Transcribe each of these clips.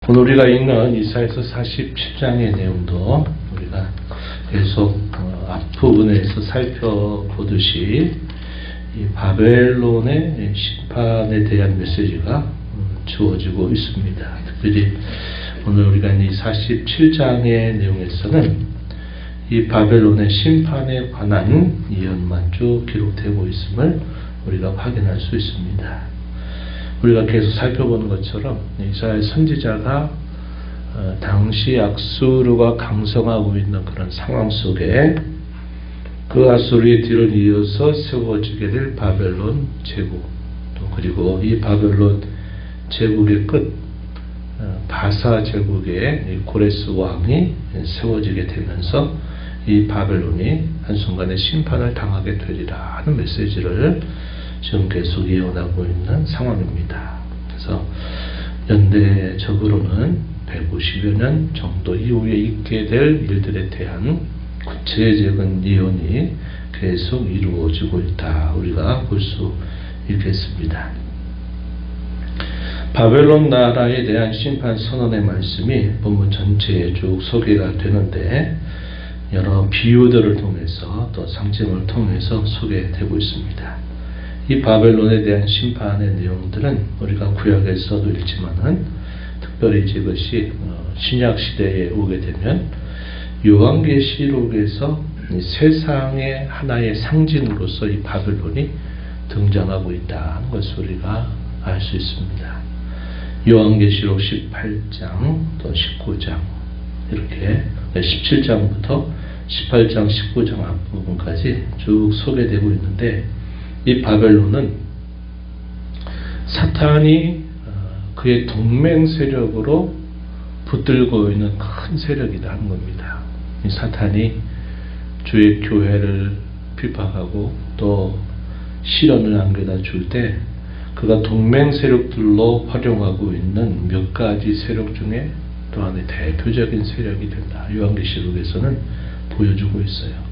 오늘 우리가 읽는 이사야서 47장의 내용도 우리가 계속 앞부분에서 살펴보듯이 이 바벨론의 심판에 대한 메시지가 주어지고 있습니다. 특별히 오늘 우리가 이 47장의 내용에서는 이 바벨론의 심판에 관한 예언만 쭉 기록되고 있음을 우리가 확인할 수 있습니다. 우리가 계속 살펴보는 것처럼 이사야 선지자가 당시 아수르가 강성하고 있는 그런 상황 속에 그 아수르의 뒤를 이어서 세워지게 될 바벨론 제국, 또 그리고 이 바벨론 제국의 끝 바사 제국의 고레스 왕이 세워지게 되면서 이 바벨론이 한순간에 심판을 당하게 되리라 하는 메시지를 지금 계속 예언하고 있는 상황입니다. 그래서 연대적으로는 150여 년 정도 이후에 있게 될 일들에 대한 구체적인 예언이 계속 이루어지고 있다. 우리가 볼 수 있겠습니다. 바벨론 나라에 대한 심판 선언의 말씀이 본문 전체에 쭉 소개가 되는데 여러 비유들을 통해서 또 상징을 통해서 소개되고 있습니다. 이 바벨론에 대한 심판의 내용들은 우리가 구약에서도 읽지만은 특별히 이것이 신약 시대에 오게 되면 요한계시록에서 세상의 하나의 상징으로서 이 바벨론이 등장하고 있다는 것을 우리가 알 수 있습니다. 요한계시록 18장 또 19장 이렇게 17장부터 18장 19장 앞부분까지 쭉 소개되고 있는데 이 바벨론은 사탄이 그의 동맹 세력으로 붙들고 있는 큰 세력이다 하는 겁니다. 이 사탄이 주의 교회를 비판하고 또 시련을 안겨다 줄 때 그가 동맹 세력들로 활용하고 있는 몇 가지 세력 중에 또 하나의 대표적인 세력이 된다. 요한계시록에서는 보여주고 있어요.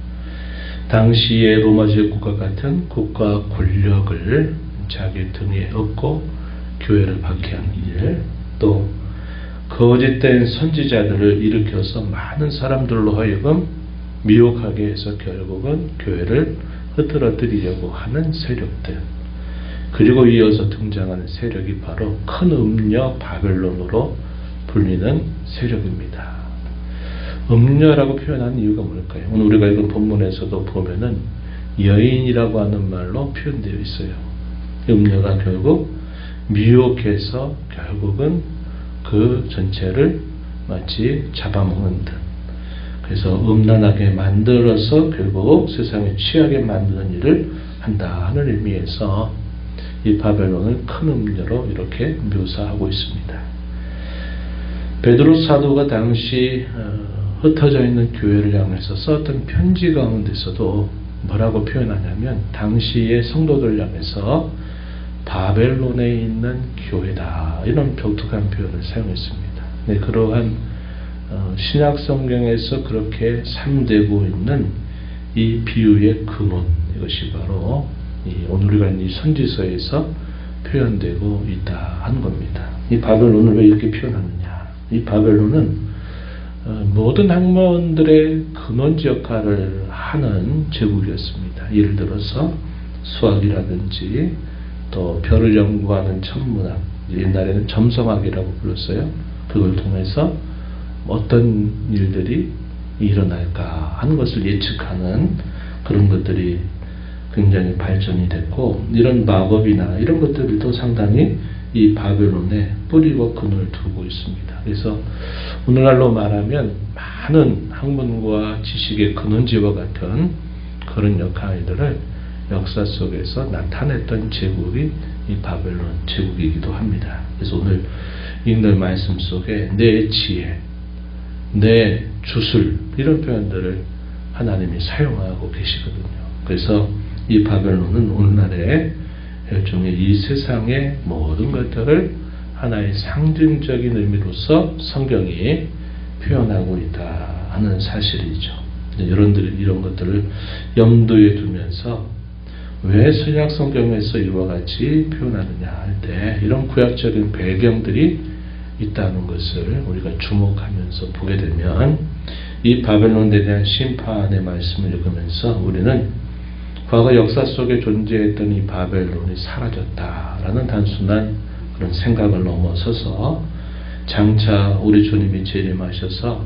당시의 로마 제국과 같은 국가 권력을 자기 등에 업고 교회를 박해하는 일, 또 거짓된 선지자들을 일으켜서 많은 사람들로 하여금 미혹하게 해서 결국은 교회를 흐트러뜨리려고 하는 세력들, 그리고 이어서 등장하는 세력이 바로 큰 음녀 바벨론으로 불리는 세력입니다. 음녀라고 표현하는 이유가 뭘까요? 오늘 우리가 읽은 본문에서도 보면은 여인이라고 하는 말로 표현되어 있어요. 음녀가 결국 미혹해서 결국은 그 전체를 마치 잡아먹는 듯, 그래서 음란하게 만들어서 결국 세상에 취하게 만드는 일을 한다 하는 의미에서 이 바벨론을 큰 음녀로 이렇게 묘사하고 있습니다. 베드로 사도가 당시 흩어져 있는 교회를 향해서 썼던 편지 가운데서도 뭐라고 표현하냐면 당시의 성도들 향해서 바벨론에 있는 교회다 이런 독특한 표현을 사용했습니다. 네, 그러한 신약 성경에서 그렇게 사용되고 있는 이 비유의 근원, 이것이 바로 오늘 우리가 이 선지서에서 표현되고 있다 하는 겁니다. 이 바벨론을 왜 이렇게 표현하느냐? 이 바벨론은 모든 학문들의 근원지 역할을 하는 제국이었습니다. 예를 들어서 수학이라든지 또 별을 연구하는 천문학, 옛날에는 점성학이라고 불렀어요. 그걸 통해서 어떤 일들이 일어날까 하는 것을 예측하는 그런 것들이 굉장히 발전이 됐고, 이런 마법이나 이런 것들도 상당히 이 바벨론에 뿌리고 근원을 두고 있습니다. 그래서 오늘날로 말하면 많은 학문과 지식의 근원지와 같은 그런 역할들을 역사 속에서 나타냈던 제국이 이 바벨론 제국이기도 합니다. 그래서 오늘 읽는 말씀 속에 내 지혜, 내 주술 이런 표현들을 하나님이 사용하고 계시거든요. 그래서 이 바벨론은 오늘날의 일종의 이 세상의 모든 것들을 하나의 상징적인 의미로서 성경이 표현하고 있다 하는 사실이죠. 여러분들이 이런 것들을 염두에 두면서 왜 선약 성경에서 이와 같이 표현하느냐 할 때 이런 구약적인 배경들이 있다는 것을 우리가 주목하면서 보게 되면 이 바벨론에 대한 심판의 말씀을 읽으면서 우리는 과거 역사 속에 존재했던 이 바벨론이 사라졌다라는 단순한 그런 생각을 넘어서서 장차 우리 주님이 재림하셔서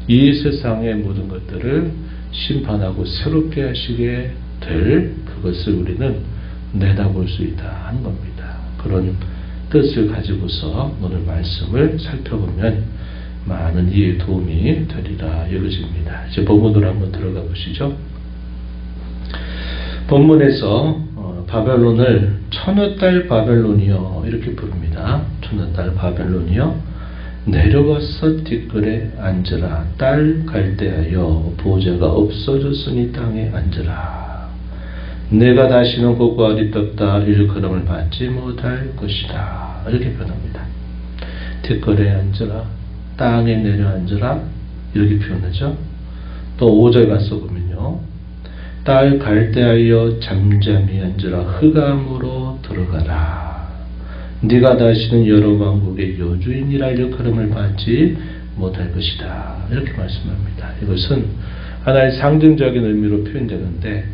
이 세상의 모든 것들을 심판하고 새롭게 하시게 될 그것을 우리는 내다볼 수 있다 하는 겁니다. 그런 뜻을 가지고서 오늘 말씀을 살펴보면 많은 이해에 도움이 되리라 여겨집니다. 이제 본문으로 한번 들어가 보시죠. 본문에서 바벨론을 처녀 딸 바벨론이여 이렇게 부릅니다. 처녀 딸 바벨론이여 내려가서 뒷뜰에 앉으라. 딸 갈대하여 보좌가 없어졌으니 땅에 앉으라. 내가 다시는 복과 어리떴다 일컬음을 받지 못할 것이다. 이렇게 표현합니다. 뒷뜰에 앉으라. 땅에 내려앉으라. 이렇게 표현하죠. 또 5절 가서 보면요. 딸 갈대하여 잠잠히 앉으라. 흑암으로 들어가라. 네가 다시는 여러 왕국의 여주인이라 일컬음을 받지 못할 것이다. 이렇게 말씀합니다. 이것은 하나의 상징적인 의미로 표현되는데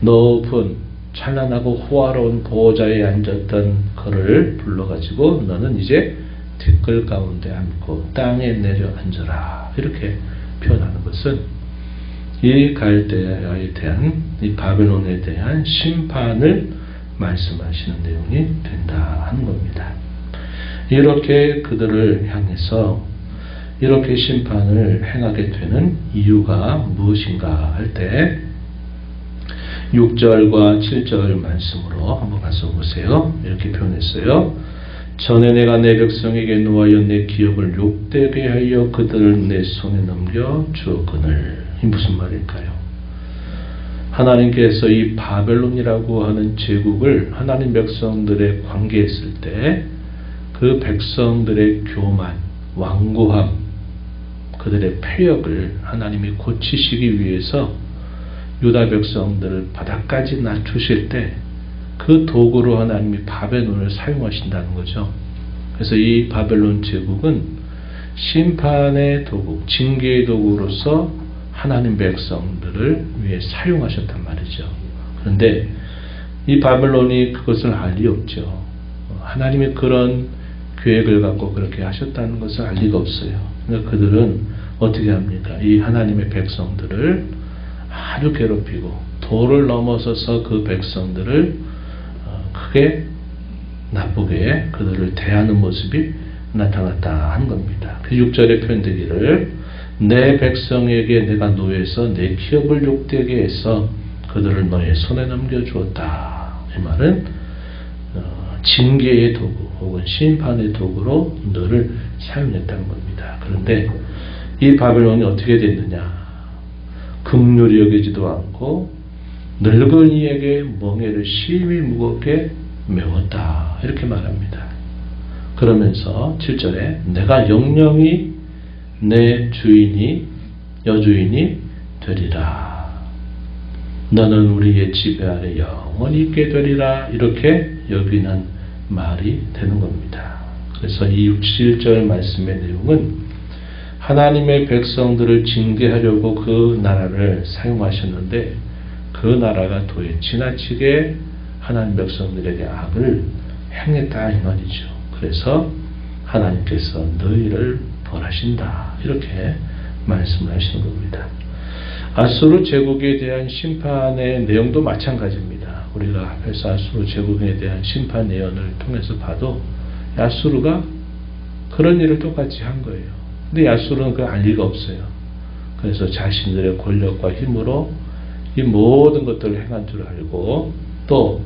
높은 찬란하고 호화로운 보좌에 앉았던 그를 불러가지고 너는 이제 뒷뜰 가운데 앉고 땅에 내려 앉아라. 이렇게 표현하는 것은 이 갈대아에 대한 이 바벨론에 대한 심판을 말씀하시는 내용이 된다 하는 겁니다. 이렇게 그들을 향해서 이렇게 심판을 행하게 되는 이유가 무엇인가 할 때 6절과 7절 말씀으로 한번 가서 보세요. 이렇게 표현했어요. 전에 내가 내 백성에게 노하여 내 기업을 욕되게 하여 그들을 내 손에 넘겨 주었거늘. 이 무슨 말일까요? 하나님께서 이 바벨론이라고 하는 제국을 하나님 백성들의 관계했을 때 그 백성들의 교만, 완고함, 그들의 패역을 하나님이 고치시기 위해서 유다 백성들을 바닥까지 낮추실 때 그 도구로 하나님이 바벨론을 사용하신다는 거죠. 그래서 이 바벨론 제국은 심판의 도구, 징계의 도구로서 하나님 백성들을 위해 사용하셨단 말이죠. 그런데 이 바벨론이 그것을 알 리 없죠. 하나님이 그런 계획을 갖고 그렇게 하셨다는 것을 알 리가 없어요. 그러니까 그들은 어떻게 합니까? 이 하나님의 백성들을 아주 괴롭히고 도를 넘어서서 그 백성들을 크게 나쁘게 그들을 대하는 모습이 나타났다 하는 겁니다. 그 6절에 표현되기를 내 백성에게 내가 노해서 내 기업을 욕되게 해서 그들을 너의 손에 넘겨주었다. 이 말은 징계의 도구 혹은 심판의 도구로 너를 사용했다는 겁니다. 그런데 이 바벨론이 어떻게 됐느냐? 긍휼히 여기지도 않고 늙은이에게 멍에를 심히 무겁게 메웠다. 이렇게 말합니다. 그러면서 7절에 내가 영영이 내 주인이 여주인이 되리라. 너는 우리의 지배 아래 영원히 있게 되리라. 이렇게 여기는 말이 되는 겁니다. 그래서 이 7절 말씀의 내용은 하나님의 백성들을 징계하려고 그 나라를 사용하셨는데 그 나라가 도에 지나치게 하나님 백성들에게 악을 행했다 이 말이죠. 그래서 하나님께서 너희를 벌하신다. 이렇게 말씀을 하시는 겁니다. 아수르 제국에 대한 심판의 내용도 마찬가지입니다. 우리가 앞에서 아수르 제국에 대한 심판 예언을 통해서 봐도 아수르가 그런 일을 똑같이 한 거예요. 근데 아수르는 그걸 알 리가 없어요. 그래서 자신들의 권력과 힘으로 이 모든 것들을 행한 줄 알고 또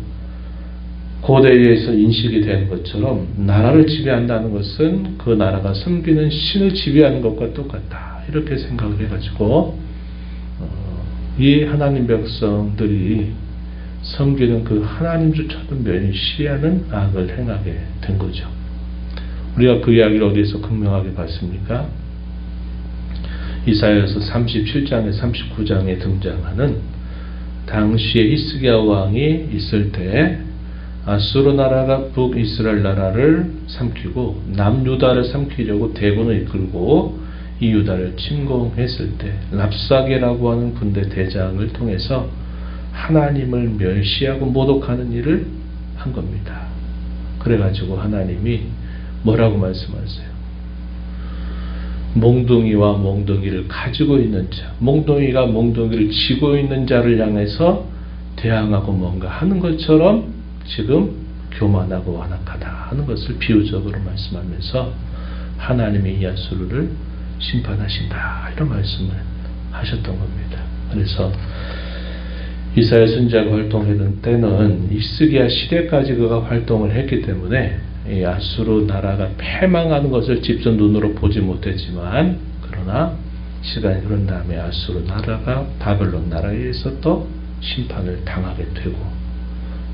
고대에서 인식이 된 것처럼 나라를 지배한다는 것은 그 나라가 섬기는 신을 지배하는 것과 똑같다. 이렇게 생각을 해가지고 이 하나님 백성들이 섬기는 그 하나님조차도 멸시하는 악을 행하게 된 거죠. 우리가 그 이야기를 어디에서 극명하게 봤습니까? 이사야서 37장에 39장에 등장하는 당시에 히스기야 왕이 있을 때 아수르 나라가 북이스라엘 나라를 삼키고 남유다를 삼키려고 대군을 이끌고 이 유다를 침공했을 때 랍사게라고 하는 군대 대장을 통해서 하나님을 멸시하고 모독하는 일을 한 겁니다. 그래가지고 하나님이 뭐라고 말씀하세요? 몽둥이와 몽둥이를 가지고 있는 자, 몽둥이가 몽둥이를 쥐고 있는 자를 향해서 대항하고 뭔가 하는 것처럼 지금 교만하고 완악하다 하는 것을 비유적으로 말씀하면서 하나님이 이 아수르를 심판하신다 이런 말씀을 하셨던 겁니다. 그래서 이사야 선지자가 활동했던 때는 히스기야 시대까지 그가 활동을 했기 때문에 이 아수르 나라가 패망하는 것을 직접 눈으로 보지 못했지만, 그러나 시간이 흐른 다음에 아수르 나라가 바벨론 나라에 의해서 또 심판을 당하게 되고,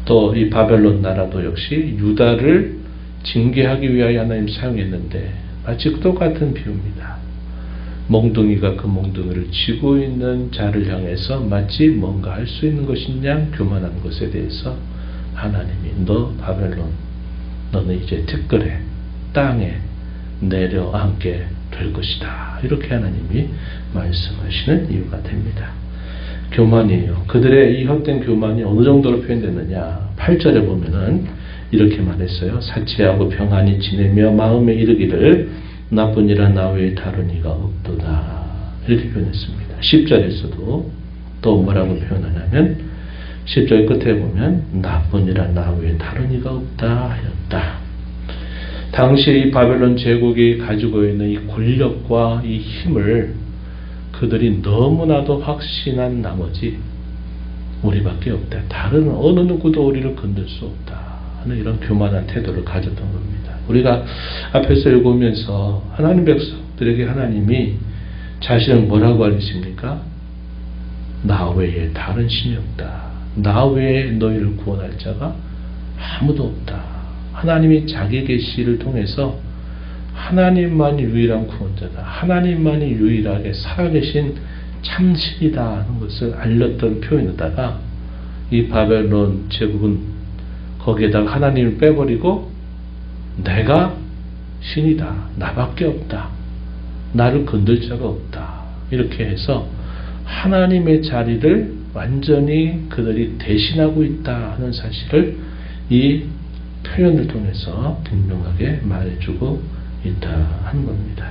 또 이 바벨론 나라도 역시 유다를 징계하기 위하여 하나님 사용했는데 마치 똑같은 비유입니다. 몽둥이가 그 몽둥이를 쥐고 있는 자를 향해서 마치 뭔가 할 수 있는 것이냐 교만한 것에 대해서 하나님이 너 바벨론 너는 이제 티끌에 땅에 내려앉게 될 것이다 이렇게 하나님이 말씀하시는 이유가 됩니다. 교만이에요. 그들의 이 헛된 교만이 어느 정도로 표현됐느냐, 8절에 보면은 이렇게 말했어요. 사치하고 평안히 지내며 마음에 이르기를 나쁜 이라 나 외에 다른 이가 없도다 이렇게 표현했습니다. 10절에서도 또 뭐라고 표현하냐면 10절 끝에 보면 나쁜 이라 나 외에 다른 이가 없다 하였다. 당시 이 바벨론 제국이 가지고 있는 이 권력과 이 힘을 그들이 너무나도 확신한 나머지 우리밖에 없다, 다른 어느 누구도 우리를 건들 수 없다 하는 이런 교만한 태도를 가졌던 겁니다. 우리가 앞에서 읽으면서 하나님 백성들에게 하나님이 자신을 뭐라고 알리십니까? 나 외에 다른 신이 없다. 나 외에 너희를 구원할 자가 아무도 없다. 하나님이 자기 계시를 통해서 하나님만이 유일한 구원자다. 하나님만이 유일하게 살아계신 참신이다 하는 것을 알렸던 표현에다가 이 바벨론 제국은 거기에다가 하나님을 빼버리고 내가 신이다. 나밖에 없다. 나를 건들 자가 없다. 이렇게 해서 하나님의 자리를 완전히 그들이 대신하고 있다 하는 사실을 이 표현을 통해서 분명하게 말해주고 있다 하는 겁니다.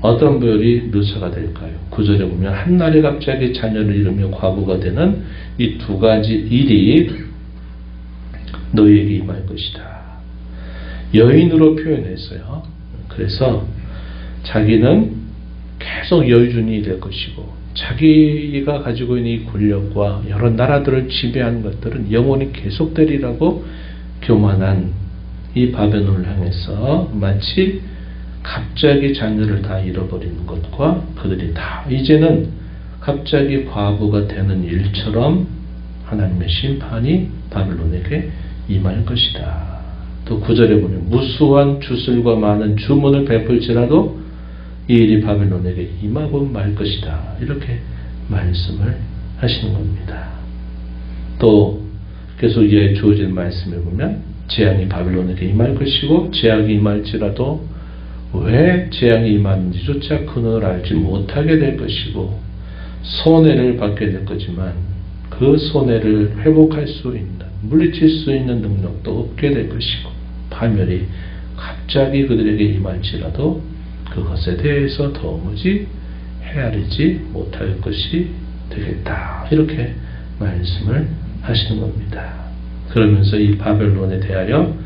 어떤 부혈이 묘사가 될까요? 9절에 보면 한날에 갑자기 자녀를 잃으며 과부가 되는 이 두 가지 일이 너희에게 임할 것이다. 여인으로 표현했어요. 그래서 자기는 계속 여유준이 될 것이고 자기가 가지고 있는 이 권력과 여러 나라들을 지배하는 것들은 영원히 계속되리라고 교만한 이 바벨론을 향해서 마치 갑자기 자녀를 다 잃어버리는 것과 그들이 다 이제는 갑자기 과부가 되는 일처럼 하나님의 심판이 바벨론에게 임할 것이다. 또 9절에 보면 무수한 주술과 많은 주문을 베풀지라도 이 일이 바벨론에게 임하고 말 것이다. 이렇게 말씀을 하시는 겁니다. 또 계속 이에 주어진 말씀을 보면 재앙이 바벨론에게 임할 것이고 재앙이 임할지라도 왜 재앙이 임하는지조차 그를 알지 못하게 될 것이고 손해를 받게 될 거지만 그 손해를 회복할 수 있는 물리칠 수 있는 능력도 없게 될 것이고 파멸이 갑자기 그들에게 임할지라도 그것에 대해서 도무지 헤아리지 못할 것이 되겠다. 이렇게 말씀을 하시는 겁니다. 그러면서 이 바벨론에 대하여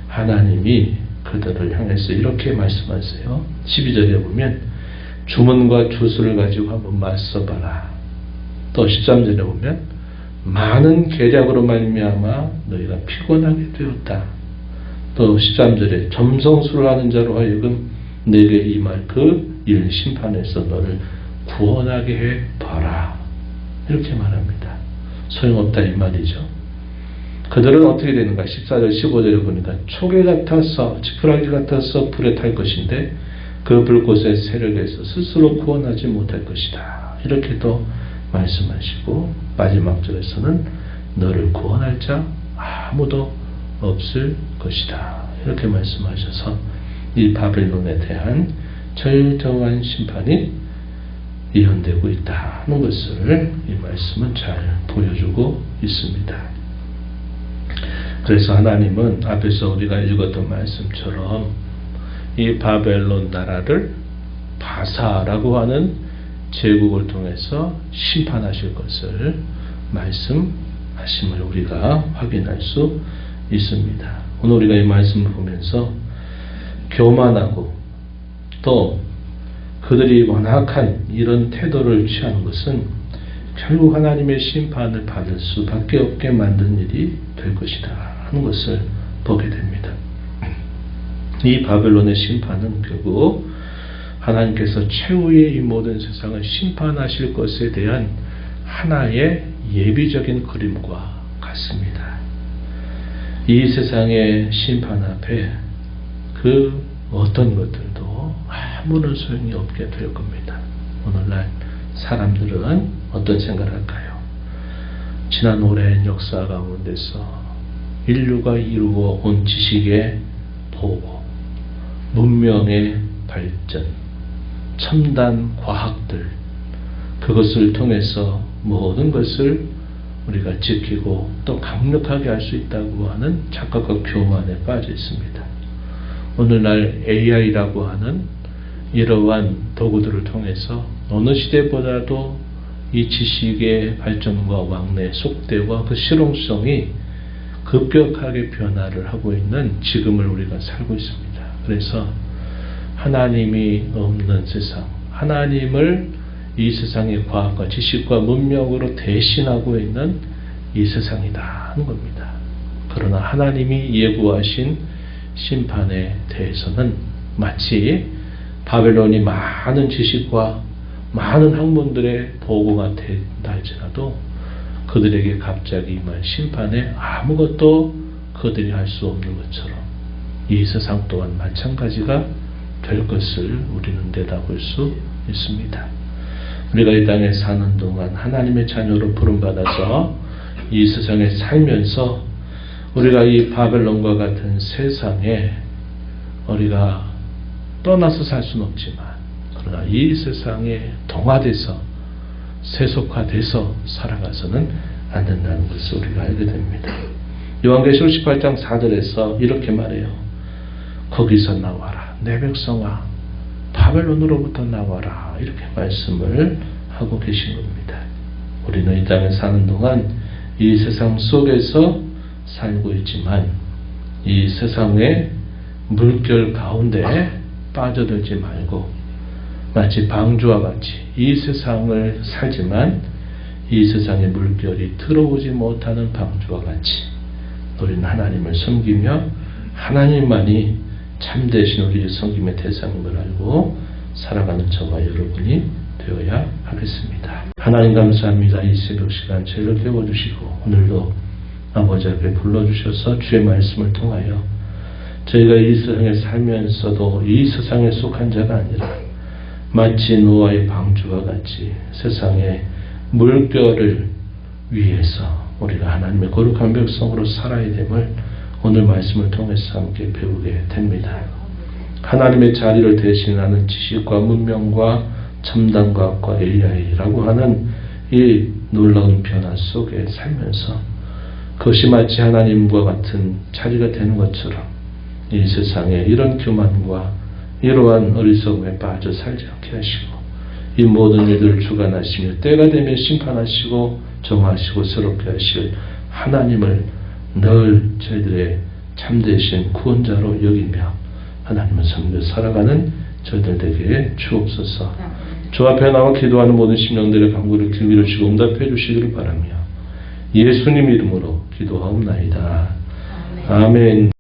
하나님이 그들을 향해서 이렇게 말씀하세요. 12절에 보면 주문과 주술을 가지고 한번 맞서봐라. 또 13절에 보면 많은 계략으로 말미암아 너희가 피곤하게 되었다. 또 13절에 점성술을 하는 자로 하여금 내게 임할 그 일 심판에서 너를 구원하게 해봐라. 이렇게 말합니다. 소용없다 이 말이죠. 그들은 어떻게 되는가? 14절 15절에 보니까 초계 같아서 지푸라기 같아서 불에 탈 것인데 그 불꽃의 세력에서 스스로 구원하지 못할 것이다. 이렇게 또 말씀하시고 마지막 절에서는 너를 구원할 자 아무도 없을 것이다. 이렇게 말씀하셔서 이 바벨론에 대한 철저한 심판이 예언되고 있다는 것을 이 말씀은 잘 보여주고 있습니다. 그래서 하나님은 앞에서 우리가 읽었던 말씀처럼 이 바벨론 나라를 바사라고 하는 제국을 통해서 심판하실 것을 말씀하심을 우리가 확인할 수 있습니다. 오늘 우리가 이 말씀을 보면서 교만하고 또 그들이 완악한 이런 태도를 취하는 것은 결국 하나님의 심판을 받을 수밖에 없게 만든 일이 될 것이다 하는 것을 보게 됩니다. 이 바벨론의 심판은 결국 하나님께서 최후의 이 모든 세상을 심판하실 것에 대한 하나의 예비적인 그림과 같습니다. 이 세상의 심판 앞에 그 어떤 것들도 아무런 소용이 없게 될 겁니다. 오늘날 사람들은 어떤 생각을 할까요? 지난 오랜 역사 가운데서 인류가 이루어 온 지식의 보고, 문명의 발전, 첨단 과학들, 그것을 통해서 모든 것을 우리가 지키고 또 강력하게 할 수 있다고 하는 착각과 교만에 빠져 있습니다. 오늘날 AI라고 하는 이러한 도구들을 통해서 어느 시대보다도 이 지식의 발전과 왕래의 속도와 그 실용성이 급격하게 변화를 하고 있는 지금을 우리가 살고 있습니다. 그래서 하나님이 없는 세상, 하나님을 이 세상의 과학과 지식과 문명으로 대신하고 있는 이 세상이다 하는 겁니다. 그러나 하나님이 예고하신 심판에 대해서는 마치 바벨론이 많은 지식과 많은 학문들의 보고가 된다 할지라도 그들에게 갑자기 임할 심판에 아무것도 그들이 할 수 없는 것처럼 이 세상 또한 마찬가지가 될 것을 우리는 내다볼 수 있습니다. 우리가 이 땅에 사는 동안 하나님의 자녀로 부름받아서 이 세상에 살면서 우리가 이 바벨론과 같은 세상에 우리가 떠나서 살 수는 없지만 그러나 이 세상에 동화돼서 세속화돼서 살아가서는 안 된다는 것을 우리가 알게 됩니다. 요한계시록 18장 4절에서 이렇게 말해요. 거기서 나와라. 내 백성아 바벨론으로부터 나와라. 이렇게 말씀을 하고 계신 겁니다. 우리는 이 땅에 사는 동안 이 세상 속에서 살고 있지만 이 세상의 물결 가운데 빠져들지 말고 마치 방주와 같이 이 세상을 살지만 이 세상의 물결이 들어오지 못하는 방주와 같이 우리는 하나님을 섬기며 하나님만이 참되신 우리의 섬김의 대상임을 알고 살아가는 저와 여러분이 되어야 하겠습니다. 하나님 감사합니다. 이 새벽 시간 저희를 깨워주시고 오늘도 아버지 앞에 불러주셔서 주의 말씀을 통하여 저희가 이 세상에 살면서도 이 세상에 속한 자가 아니라 마치 노아의 방주와 같이 세상의 물결을 위해서 우리가 하나님의 거룩한 백성으로 살아야 됨을 오늘 말씀을 통해서 함께 배우게 됩니다. 하나님의 자리를 대신하는 지식과 문명과 첨단과학과 AI라고 하는 이 놀라운 변화 속에 살면서 그것이 마치 하나님과 같은 자리가 되는 것처럼 이 세상에 이런 교만과 이러한 어리석음에 빠져 살지 않게 하시고 이 모든 일들을 주관하시며 때가 되면 심판하시고 정하시고 새롭게 하실 하나님을 늘 저희들의 참되신 구원자로 여기며 하나님을 섬겨 살아가는 저희들 되게 주옵소서. 주 앞에 나와 기도하는 모든 심령들의 간구를 귀로 주시고 응답해 주시기를 바라며 예수님 이름으로 기도하옵나이다. 아멘.